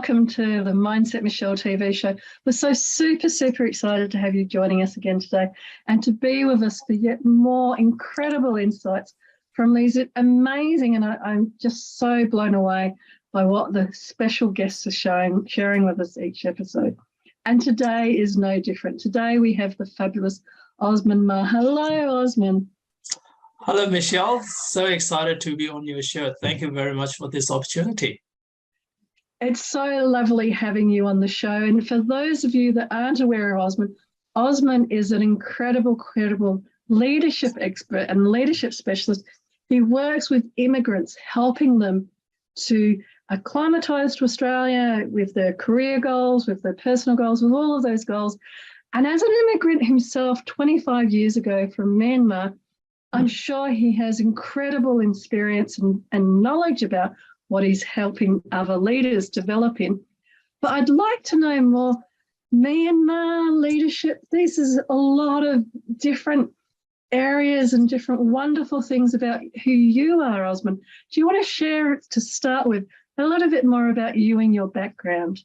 welcome to the Mindset Michele TV show. We're so super excited to have you joining us again today and to be with us for yet more incredible insights from these amazing, and I'm just so blown away by what the special guests are sharing with us each episode. And today is no different. Today we have the fabulous Osman Ma. Hello, Osman. Hello, Michele. So excited to be on your show. Thank you very much for this opportunity. It's so lovely having you on the show. And for those of you that aren't aware of Osman, Osman is an incredible leadership expert and leadership specialist. He works with immigrants, helping them to acclimatise to Australia with their career goals, with their personal goals, with all of those goals. And as an immigrant himself 25 years ago from Myanmar, I'm sure he has incredible experience and knowledge about what he's helping other leaders develop in. But I'd like to know more. Myanmar leadership, this is a lot of different areas and different wonderful things about who you are, Osman. Do you want to share, to start with, a little bit more about you and your background?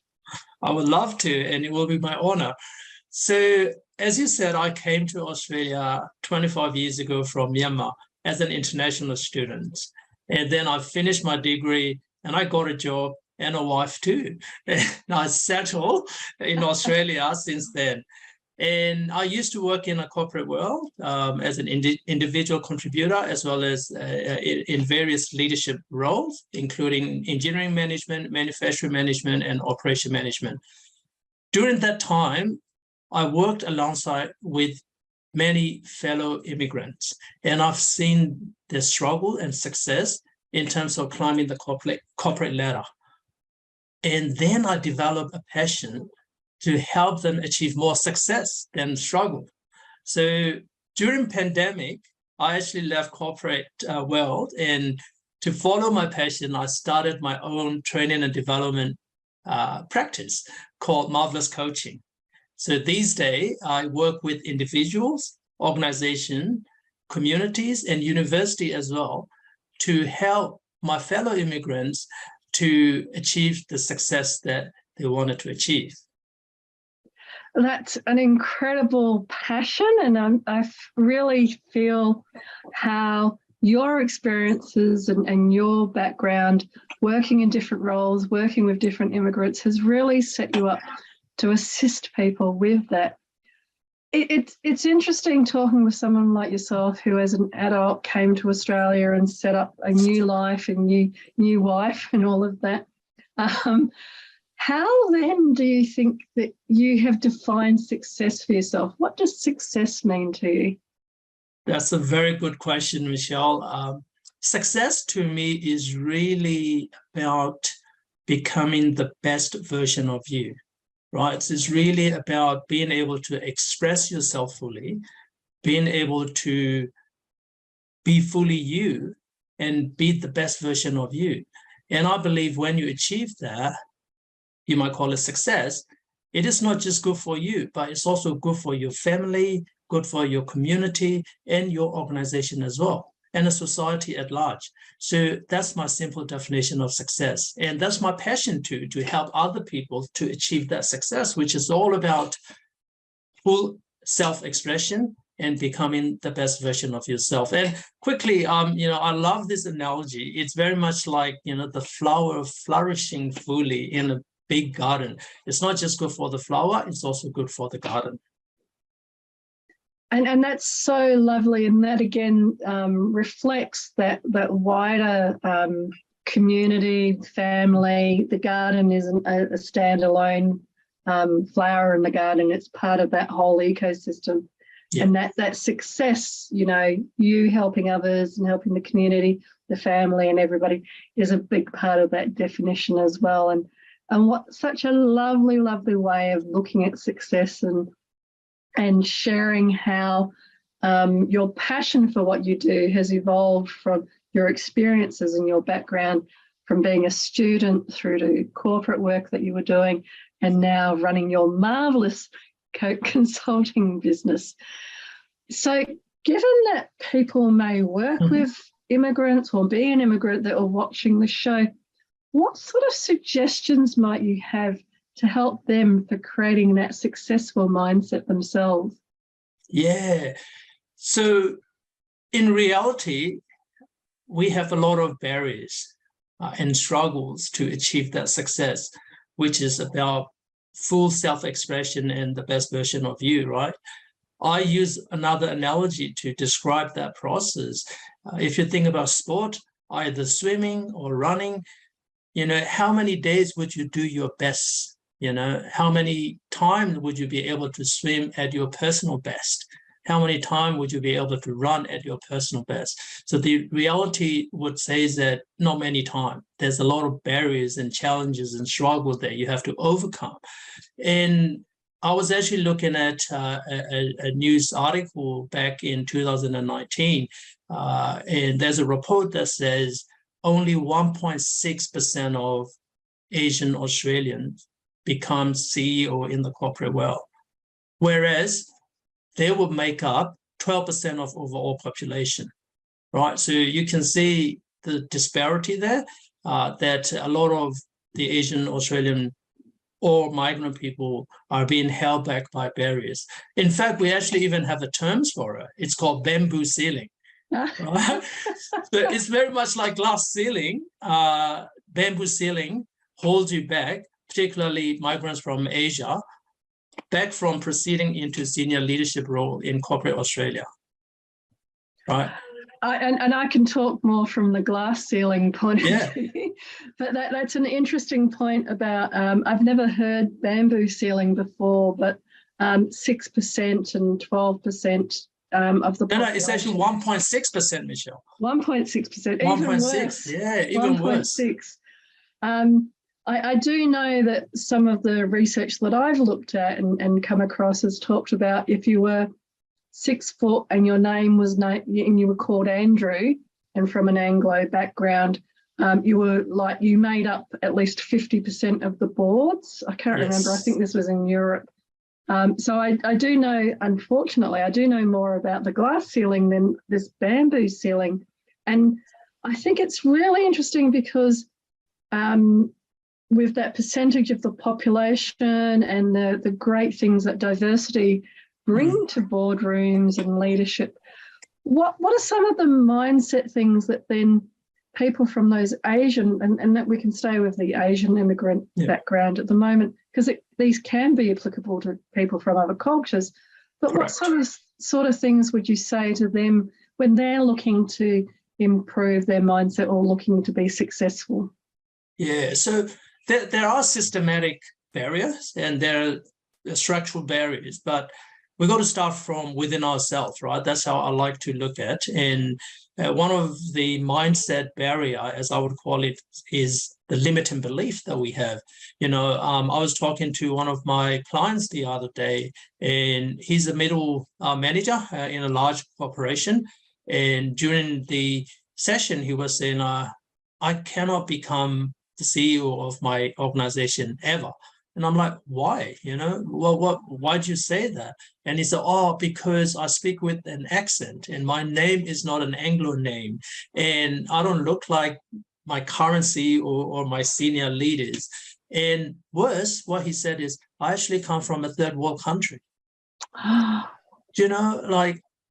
I would love to, and it will be my honor. So, as you said, I came to Australia 25 years ago from Myanmar as an international student. And then I finished my degree and I got a job and a wife too. And I settled in Australia since then. And I used to work in a corporate world as an individual contributor, as well as in various leadership roles, including engineering management, manufacturing management, and operation management. During that time, I worked alongside with many fellow immigrants, and I've seen their struggle and success in terms of climbing the corporate ladder. And then I developed a passion to help them achieve more success than struggle. So during pandemic, I actually left corporate world, and to follow my passion, I started my own training and development practice called Marvelous Coaching. So these days, I work with individuals, organizations, communities, and university as well to help my fellow immigrants to achieve the success that they wanted to achieve. That's an incredible passion, and I really feel how your experiences and your background working in different roles, working with different immigrants has really set you up to assist people with that. It's interesting talking with someone like yourself who as an adult came to Australia and set up a new life and new wife and all of that. How then do you think that you have defined success for yourself? What does success mean to you? That's a very good question, Michele. Success to me is really about becoming the best version of you. Right? It's really about being able to express yourself fully, being able to be fully you and be the best version of you. And I believe when you achieve that, you might call it success, it is not just good for you, but it's also good for your family, good for your community and your organization as well, and the society at large. So that's my simple definition of success. And that's my passion to help other people to achieve that success, which is all about full self-expression and becoming the best version of yourself. And quickly, I love this analogy. It's very much like, the flower flourishing fully in a big garden. It's not just good for the flower, it's also good for the garden. And that's so lovely, and that again reflects that wider community, family. The garden isn't a standalone flower in the garden; it's part of that whole ecosystem. Yeah. And that success, you helping others and helping the community, the family, and everybody is a big part of that definition as well. And what such a lovely way of looking at success and sharing how your passion for what you do has evolved from your experiences and your background, from being a student through to corporate work that you were doing, and now running your marvelous consulting business. So given that people may work with immigrants or be an immigrant that are watching the show, What sort of suggestions might you have to help them for creating that successful mindset themselves? Yeah. So in reality, we have a lot of barriers and struggles to achieve that success, which is about full self-expression and the best version of you, right? I use another analogy to describe that process. If you think about sport, either swimming or running, how many days would you do your best? How many times would you be able to swim at your personal best? How many times would you be able to run at your personal best? So the reality would say is that not many times. There's a lot of barriers and challenges and struggles that you have to overcome. And I was actually looking at a news article back in 2019, and there's a report that says only 1.6% of Asian Australians become CEO in the corporate world, whereas they would make up 12% of overall population, right? So you can see the disparity there, that a lot of the Asian Australian or migrant people are being held back by barriers. In fact, we actually even have a term for it. It's called bamboo ceiling. Right? So it's very much like glass ceiling. Bamboo ceiling holds you back, particularly migrants from Asia, back from proceeding into senior leadership role in corporate Australia. Right. And I can talk more from the glass ceiling point of view, but that's an interesting point about, I've never heard bamboo ceiling before, but 6% and 12% of the population. No, it's actually 1.6%, Michele. 1.6%, even worse. Yeah, even worse. 1.6. I do know that some of the research that I've looked at and come across has talked about if you were 6 foot and your name was and you were called Andrew and from an Anglo background, you made up at least 50% of the boards. I can't remember. I think this was in Europe. So I do know, unfortunately, I do know more about the glass ceiling than this bamboo ceiling. And I think it's really interesting because with that percentage of the population and the great things that diversity bring to boardrooms and leadership, what are some of the mindset things that then people from those Asian, and that we can stay with the Asian immigrant background at the moment, because these can be applicable to people from other cultures, but Correct. What sort of things would you say to them when they're looking to improve their mindset or looking to be successful? Yeah, so there are systematic barriers and there are structural barriers, but we've got to start from within ourselves, right? That's how I like to look at. And one of the mindset barrier, as I would call it, is the limiting belief that we have. I was talking to one of my clients the other day, and he's a middle manager in a large corporation. And during the session, he was saying, I cannot become the CEO of my organization ever. And I'm like, why? Why'd you say that? And he said, because I speak with an accent and my name is not an Anglo name. And I don't look like my current CEO or my senior leaders. And worse, what he said is, I actually come from a third world country.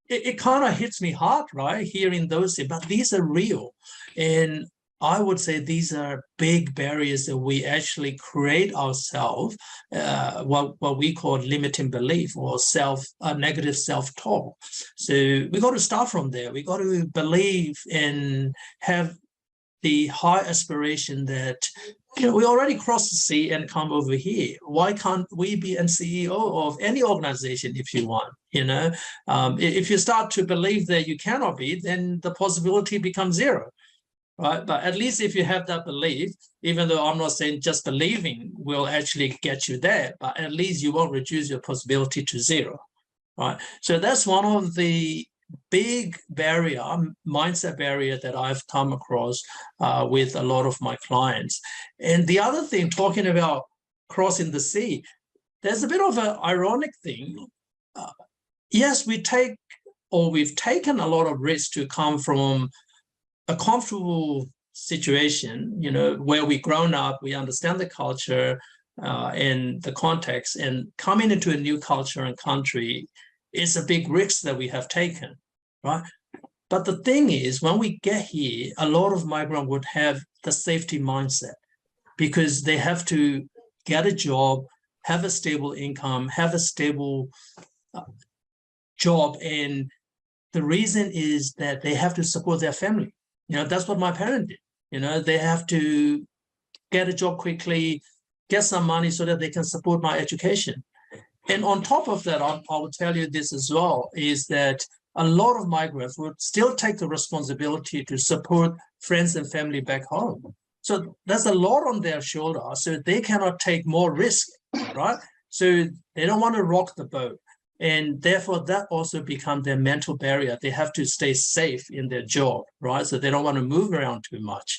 It kind of hits me hard, right? Hearing those things, but these are real. And I would say these are big barriers that we actually create ourselves, what we call limiting belief or negative self-talk. So we got to start from there. We got to believe and have the high aspiration that we already crossed the sea and come over here. Why can't we be a CEO of any organization if you want? If you start to believe that you cannot be, then the possibility becomes zero. Right, but at least if you have that belief, even though I'm not saying just believing will actually get you there, but at least you won't reduce your possibility to zero, right? So that's one of the big mindset barrier that I've come across with a lot of my clients. And the other thing, talking about crossing the sea, there's a bit of an ironic thing. Yes, we've taken a lot of risk to come from a comfortable situation, where we grown up, we understand the culture and the context, and coming into a new culture and country is a big risk that we have taken, right? But the thing is, when we get here, a lot of migrants would have the safety mindset because they have to get a job, have a stable income, have a stable job. And the reason is that they have to support their family. That's what my parents did. They have to get a job quickly, get some money so that they can support my education. And on top of that, I will tell you this as well, is that a lot of migrants would still take the responsibility to support friends and family back home. So there's a lot on their shoulder, so they cannot take more risk, right? So they don't want to rock the boat. And therefore, that also becomes their mental barrier. They have to stay safe in their job, right? So they don't want to move around too much.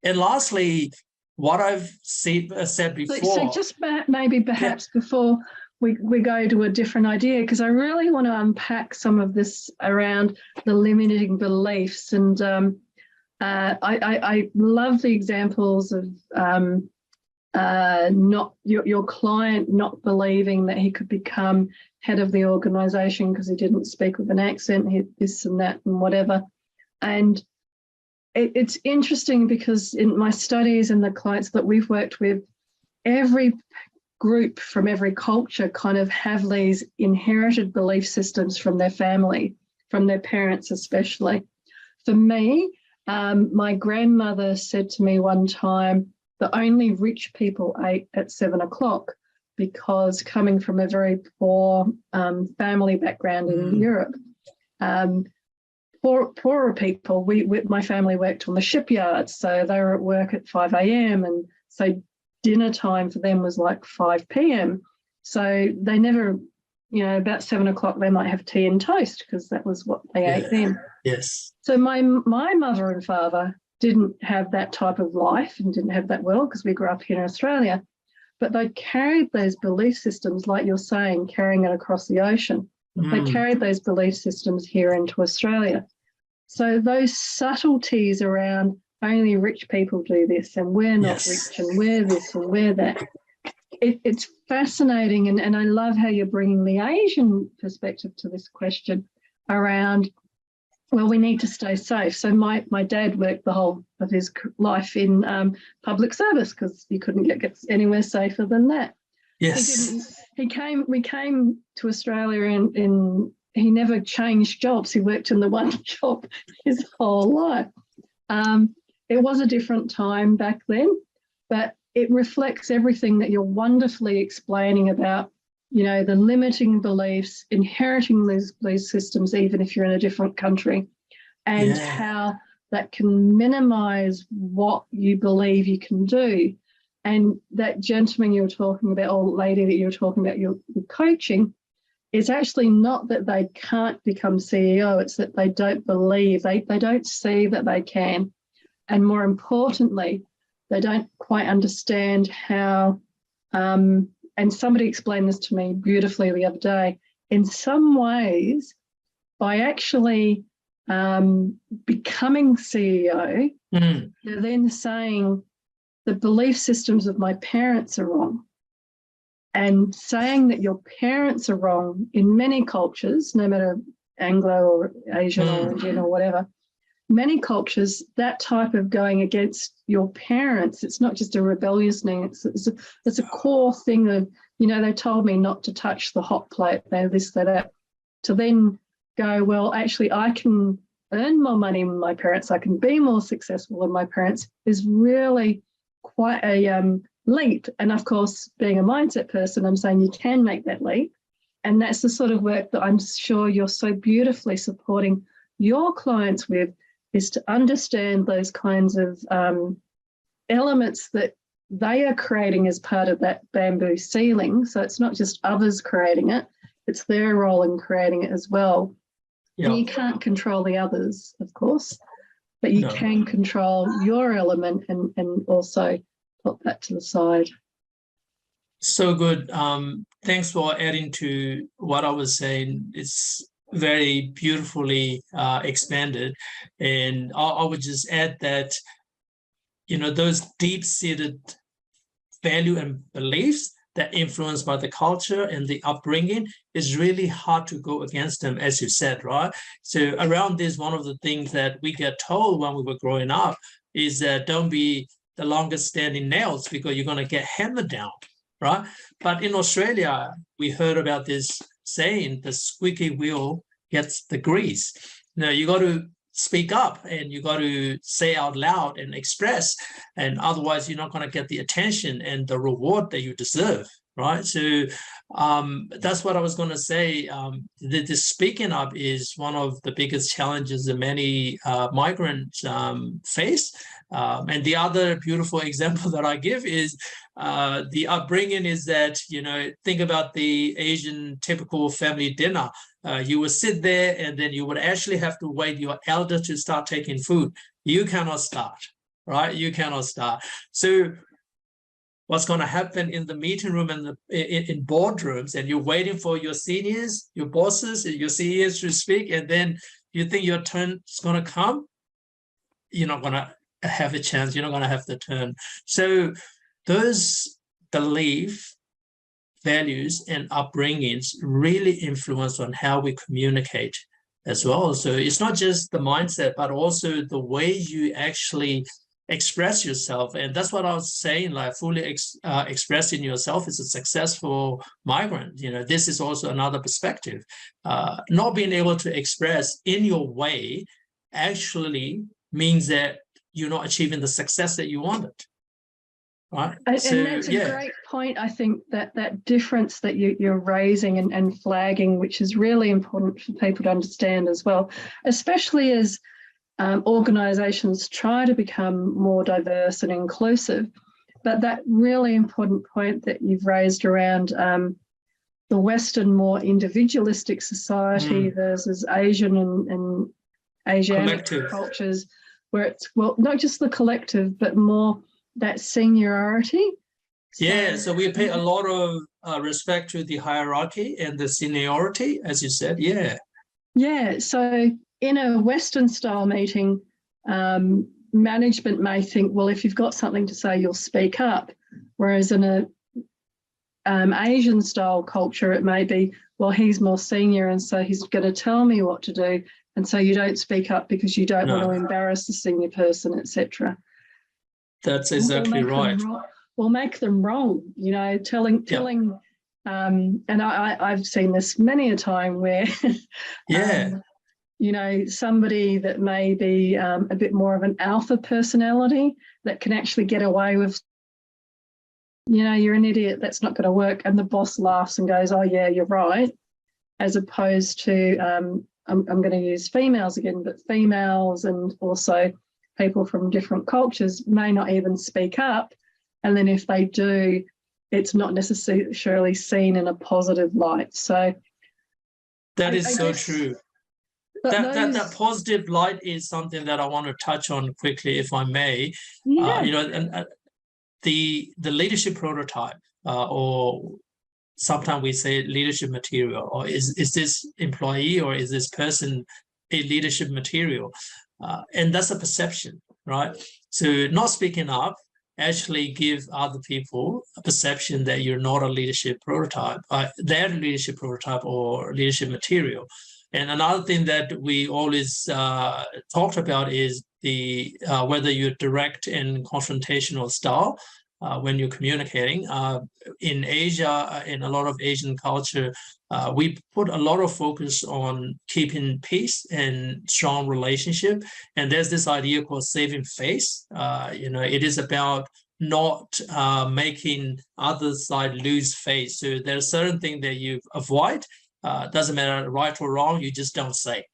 And lastly, what I've said before. So just perhaps before we go to a different idea, because I really want to unpack some of this around the limiting beliefs. And I love the examples of not your client not believing that he could become head of the organization because he didn't speak with an accent, this and that and whatever. And it's interesting because in my studies and the clients that we've worked with, every group from every culture kind of have these inherited belief systems from their family, from their parents especially. For me, my grandmother said to me one time that only rich people ate at 7 o'clock, because coming from a very poor family background in Europe, poorer people, my family worked on the shipyards, so they were at work at 5 a.m. and so dinner time for them was like 5 p.m. So they never, about 7 o'clock they might have tea and toast because that was what they ate then. Yes. So my mother and father didn't have that type of life and didn't have that well because we grew up here in Australia, but they carried those belief systems, like you're saying, carrying it across the ocean. They carried those belief systems here into Australia. So those subtleties around only rich people do this and we're not rich and we're this and we're that. It's fascinating, and I love how you're bringing the Asian perspective to this question around, well, we need to stay safe. So my dad worked the whole of his life in public service because he couldn't get anywhere safer than that. Yes. We came to Australia and he never changed jobs. He worked in the one job his whole life. It was a different time back then, but it reflects everything that you're wonderfully explaining about, the limiting beliefs, inheriting these systems, even if you're in a different country, and how that can minimize what you believe you can do. And that gentleman you were talking about, or lady that you were talking about, your coaching, it's actually not that they can't become CEO, it's that they don't believe, they don't see that they can. And more importantly, they don't quite understand how, and somebody explained this to me beautifully the other day, in some ways, by actually becoming CEO, they're then saying the belief systems of my parents are wrong. And saying that your parents are wrong in many cultures, no matter Anglo or Asian or Indian or whatever, many cultures, that type of going against your parents, it's not just a rebellious thing, it's a core thing of, they told me not to touch the hot plate, this, that, to then go, well, actually, I can earn more money than my parents, I can be more successful than my parents, is really quite a leap. And of course, being a mindset person, I'm saying you can make that leap. And that's the sort of work that I'm sure you're so beautifully supporting your clients with, is to understand those kinds of elements that they are creating as part of that bamboo ceiling. So it's not just others creating it, it's their role in creating it as well. Yeah. And you can't control the others, of course, but you can control your element and also put that to the side. So good. Thanks for adding to what I was saying. It's very beautifully expanded. And I would just add that those deep-seated value and beliefs that influenced by the culture and the upbringing is really hard to go against them, as you said, right? So around this, one of the things that we get told when we were growing up is that don't be the longest standing nails because you're going to get hammered down, right? But in Australia, we heard about this saying, the squeaky wheel gets the grease. You got to speak up and you got to say out loud and express, and otherwise you're not going to get the attention and the reward that you deserve, right? So that's what I was going to say. The speaking up is one of the biggest challenges that many migrants face. And the other beautiful example that I give is the upbringing is that, think about the Asian typical family dinner. You would sit there and then you would actually have to wait your elder to start taking food. You cannot start, right? You cannot start. So what's going to happen in the meeting room and in boardrooms, and you're waiting for your seniors, your bosses, your seniors to speak, and then you think your turn is going to come, you're not going to have a chance. You're not going to have the turn. So those beliefs, values, and upbringings really influence on how we communicate as well. So it's not just the mindset, but also the way you actually express yourself. And that's what I was saying, like fully expressing yourself as a successful migrant. This is also another perspective. Not being able to express in your way actually means that you're not achieving the success that you wanted. Right. And that's a great point. I think that difference that you're raising and flagging, which is really important for people to understand as well, especially as organisations try to become more diverse and inclusive. But that really important point that you've raised around the Western, more individualistic society versus Asian and Asiatic cultures, where it's, well, not just the collective, but more that seniority. So we pay a lot of respect to the hierarchy and the seniority, as you said. So in a Western style meeting, management may think, well, if you've got something to say, you'll speak up. Whereas in a Asian style culture, it may be, well, he's more senior and so he's going to tell me what to do. And so you don't speak up because you don't want to embarrass the senior person, etc. That's exactly right. We'll make them wrong, telling, and I've seen this many a time where, somebody that may be a bit more of an alpha personality that can actually get away with, you're an idiot, that's not going to work. And the boss laughs and goes, oh, yeah, you're right. As opposed to, I'm going to use females again, but females and also people from different cultures may not even speak up. And then if they do, it's not necessarily seen in a positive light. So that is so true. That positive light is something that I want to touch on quickly, if I may. The leadership prototype, or sometimes we say leadership material, or is this employee or is this person a leadership material? And that's a perception, right? So not speaking up actually give other people a perception that you're not a leadership prototype, they're a leadership prototype or leadership material. And another thing that we always talked about is the whether you're direct and confrontational style when you're communicating. In Asia, in a lot of Asian culture, we put a lot of focus on keeping peace and strong relationship. And there's this idea called saving face. It is about not making other side lose face. So there's certain things that you avoid. Doesn't matter right or wrong, you just don't say.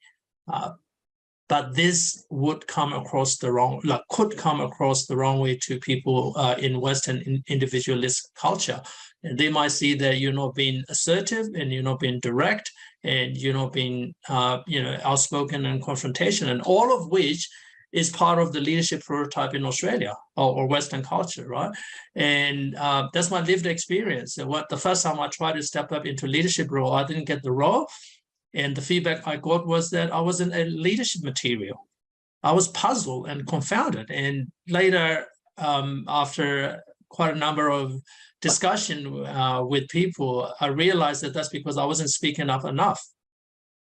But this would come across the wrong, could come across the wrong way to people in Western individualist culture. And they might see that you're not being assertive and you're not being direct and you're not being, outspoken and confrontation, and all of which is part of the leadership prototype in Australia or Western culture, right? And that's my lived experience. The first time I tried to step up into leadership role, I didn't get the role. And the feedback I got was that I wasn't a leadership material. I was puzzled and confounded. And later after quite a number of discussion with people, I realized that that's because I wasn't speaking up enough,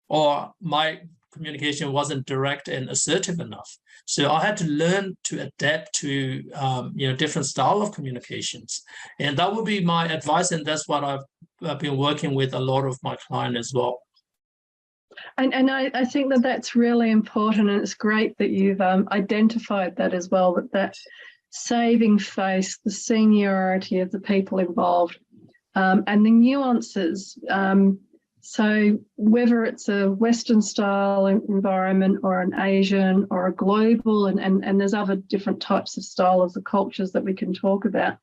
or my communication wasn't direct and assertive enough. So I had to learn to adapt to different style of communications, and that would be my advice. And that's what I've been working with a lot of my clients as well. And I think that that's really important, and it's great that you've identified that as well, that saving face, the seniority of the people involved, and the nuances. So whether it's a Western style environment or an Asian or a global, and there's other different types of styles of cultures that we can talk about.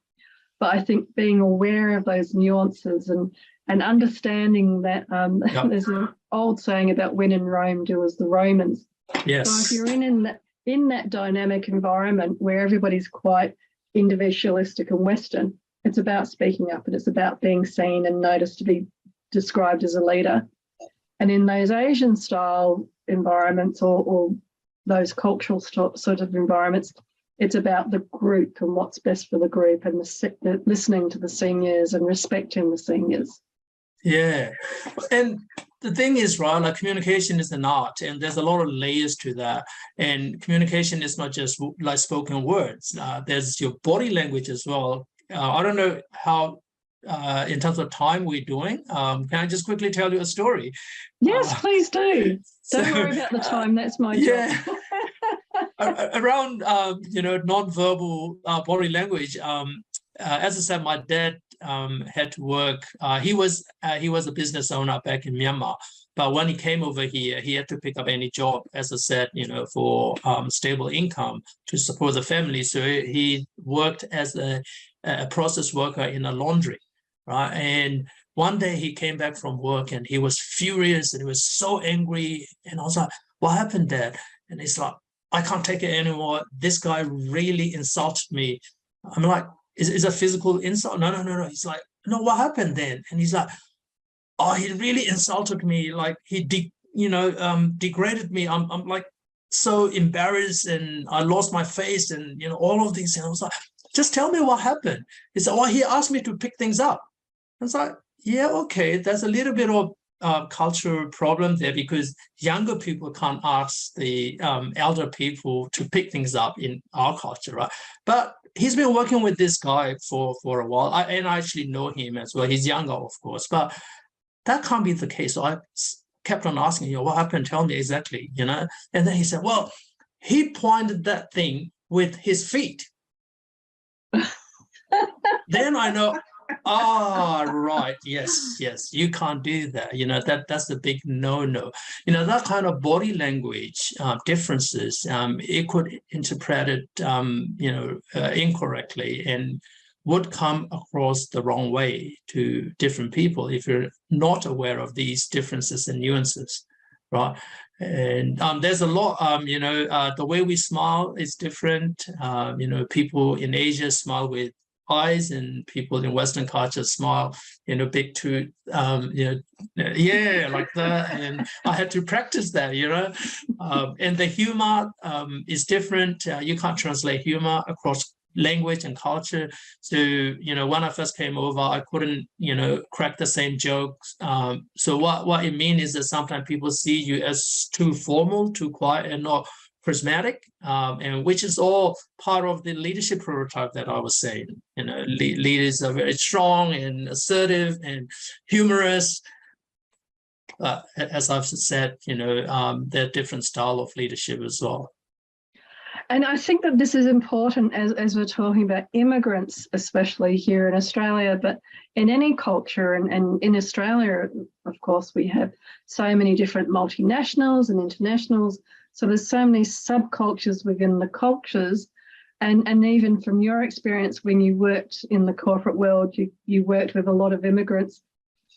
But I think being aware of those nuances and understanding that there's an old saying about when in Rome, do as the Romans. Yes. So if you're in that dynamic environment where everybody's quite individualistic and Western, it's about speaking up, and it's about being seen and noticed to be described as a leader. And in those Asian style environments or those cultural sort of environments, it's about the group and what's best for the group, and the listening to the seniors and respecting the seniors. Yeah. And the thing is, right, like communication is an art, and there's a lot of layers to that. And communication is not just like spoken words. There's your body language as well. I don't know how, in terms of time we're doing. Can I just quickly tell you a story? Yes, please do. Don't worry about the time. That's my job. Around non-verbal body language. As I said, my dad had to work. He was a business owner back in Myanmar, but when he came over here, he had to pick up any job, as I said, for stable income to support the family. So he worked as a process worker in a laundry, right? And one day he came back from work and he was furious and he was so angry. And I was like, "What happened, Dad?" And he's like, "I can't take it anymore. This guy really insulted me." I'm like, is a physical insult? No. He's like, "No, what happened then?" And he's like, "Oh, he really insulted me. Like he degraded me. I'm like so embarrassed, and I lost my face, and all of these." And I was like, "Just tell me what happened." He said, "Oh, he asked me to pick things up." I was like, "Yeah, okay, there's a little bit of cultural problem there, because younger people can't ask the elder people to pick things up in our culture, right?" But he's been working with this guy for a while, and I actually know him as well. He's younger, of course, but that can't be the case. So I kept on asking, "What happened? Tell me exactly, And then he said, "Well, he pointed that thing with his feet." Then I know, right, yes, you can't do that. That's the big no. That kind of body language differences, it could interpret it, incorrectly, and would come across the wrong way to different people if you're not aware of these differences and nuances, right? And there's a lot, the way we smile is different. People in Asia smile with eyes, and people in Western culture smile, big tooth, like that. And I had to practice that, and the humor is different. You can't translate humor across language and culture. So, when I first came over, I couldn't, crack the same jokes. So what it means is that sometimes people see you as too formal, too quiet, and not charismatic, and which is all part of the leadership prototype that I was saying. Leaders are very strong and assertive and humorous. As I've said, there are different style of leadership as well. And I think that this is important as we're talking about immigrants, especially here in Australia, but in any culture. And in Australia, of course, we have so many different multinationals and internationals. So there's so many subcultures within the cultures. And even from your experience, when you worked in the corporate world, you worked with a lot of immigrants.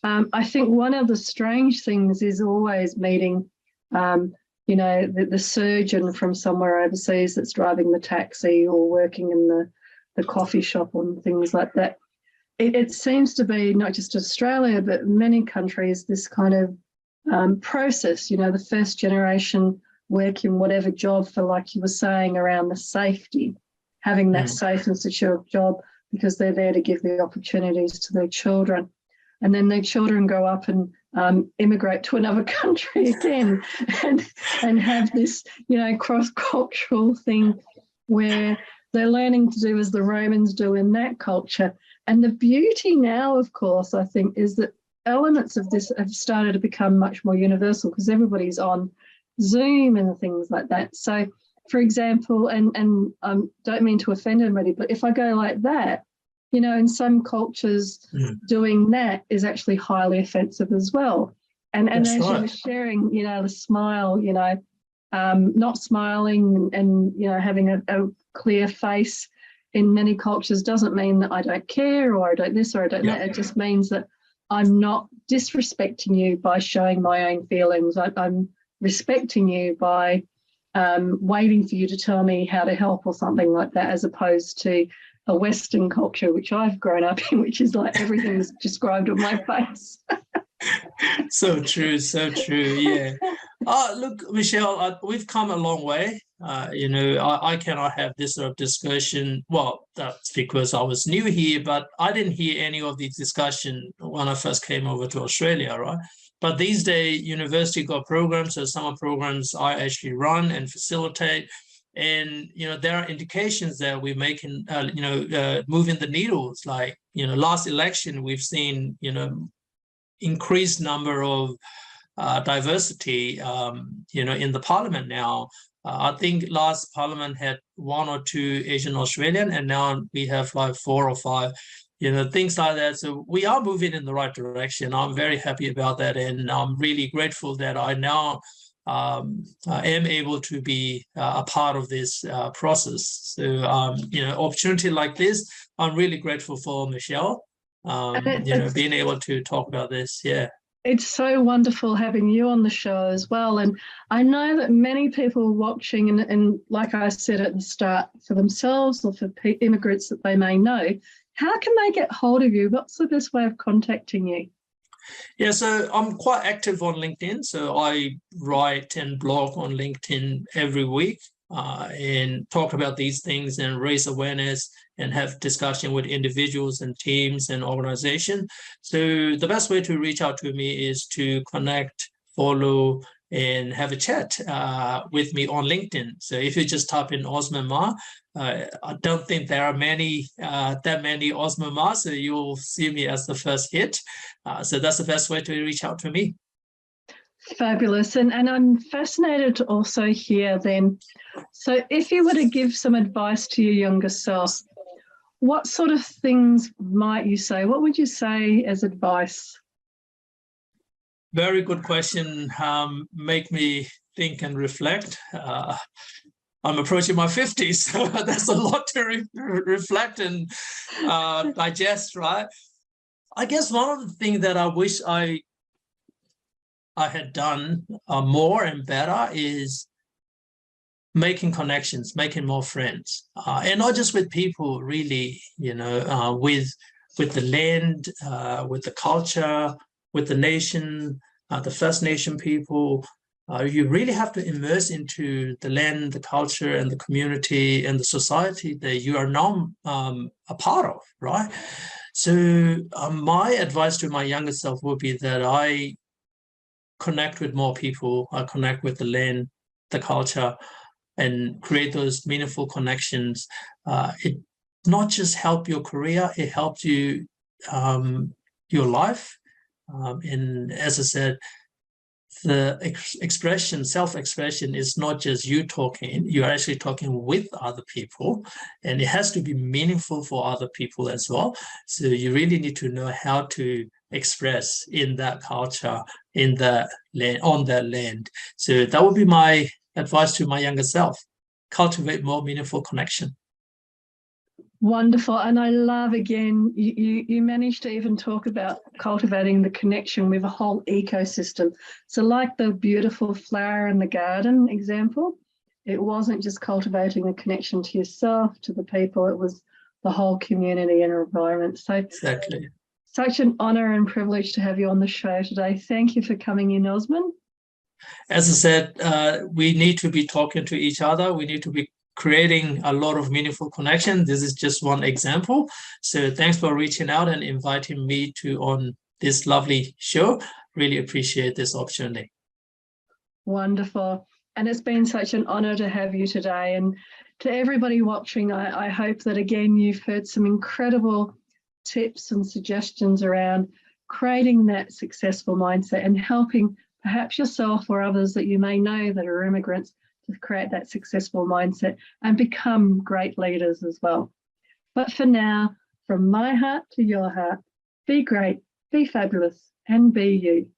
I think one of the strange things is always meeting the surgeon from somewhere overseas that's driving the taxi or working in the coffee shop and things like that. It seems to be not just Australia, but many countries, this kind of process, the first generation work in whatever job for, like you were saying, around the safety. having that safe and secure job, because they're there to give the opportunities to their children. And then their children go up and immigrate to another country again and have this, cross-cultural thing where they're learning to do as the Romans do in that culture. And the beauty now, of course, I think, is that elements of this have started to become much more universal because everybody's on Zoom and things like that. So, for example, and don't mean to offend anybody, but if I go like that, in some cultures, doing that is actually highly offensive as well. And as you were sharing, the smile, not smiling and having a clear face in many cultures doesn't mean that I don't care or I don't this or I don't that. It just means that I'm not disrespecting you by showing my own feelings. I'm respecting you by waiting for you to tell me how to help or something like that, as opposed to a Western culture, which I've grown up in, which is like everything's described on my face. So true, yeah. Look, Michele, we've come a long way. I cannot have this sort of discussion. Well, that's because I was new here, but I didn't hear any of these discussion when I first came over to Australia, right? But these days, university got programs, so summer programs I actually run and facilitate. And, there are indications that we're making, moving the needles. Like, last election, we've seen, increased number of diversity, in the parliament now. I think last parliament had 1 or 2 Asian Australian, and now we have like 4 or 5, things like that. So we are moving in the right direction. I'm very happy about that. And I'm really grateful that I now am able to be a part of this process. So, opportunity like this, I'm really grateful for, Michele, being able to talk about this. Yeah. It's so wonderful having you on the show as well. And I know that many people watching, and like I said at the start, for themselves or for immigrants that they may know, how can they get hold of you? What's the best way of contacting you? Yeah, so I'm quite active on LinkedIn. So I write and blog on LinkedIn every week and talk about these things and raise awareness and have discussion with individuals and teams and organizations. So the best way to reach out to me is to connect, follow, and have a chat with me on LinkedIn. So if you just type in Osman Ma, I don't think there are that many Osman Ma, so you'll see me as the first hit. So that's the best way to reach out to me. Fabulous. And I'm fascinated to also hear then, so if you were to give some advice to your younger self, what sort of things might you say? What would you say as advice? Very good question. Make me think and reflect. I'm approaching my 50s, so that's a lot to reflect and digest, right? I guess one of the things that I wish I had done more and better is making connections, making more friends, and not just with people, really, with the land, with the culture, with the nation, the First Nation people. You really have to immerse into the land, the culture, and the community and the society that you are now a part of, right? So my advice to my younger self would be that I connect with more people, I connect with the land, the culture, and create those meaningful connections. It not just help your career, it helps you your life. And as I said, the expression, self-expression is not just you talking, you're actually talking with other people, and it has to be meaningful for other people as well. So you really need to know how to express in that culture, in that land, on that land. So that would be my advice to my younger self. Cultivate more meaningful connection. Wonderful. And I love, again, you managed to even talk about cultivating the connection with a whole ecosystem. So like the beautiful flower in the garden example, it wasn't just cultivating a connection to yourself, to the people, it was the whole community and environment. So exactly. Such an honor and privilege to have you on the show today. Thank you for coming in, Osman. As I said, we need to be talking to each other. We need to be creating a lot of meaningful connection. This is just one example. So thanks for reaching out and inviting me to on this lovely show. Really appreciate this opportunity. Wonderful. And it's been such an honor to have you today. And to everybody watching, I hope that, again, you've heard some incredible tips and suggestions around creating that successful mindset and helping perhaps yourself or others that you may know that are immigrants to create that successful mindset and become great leaders as well. But for now, from my heart to your heart, be great, be fabulous, and be you.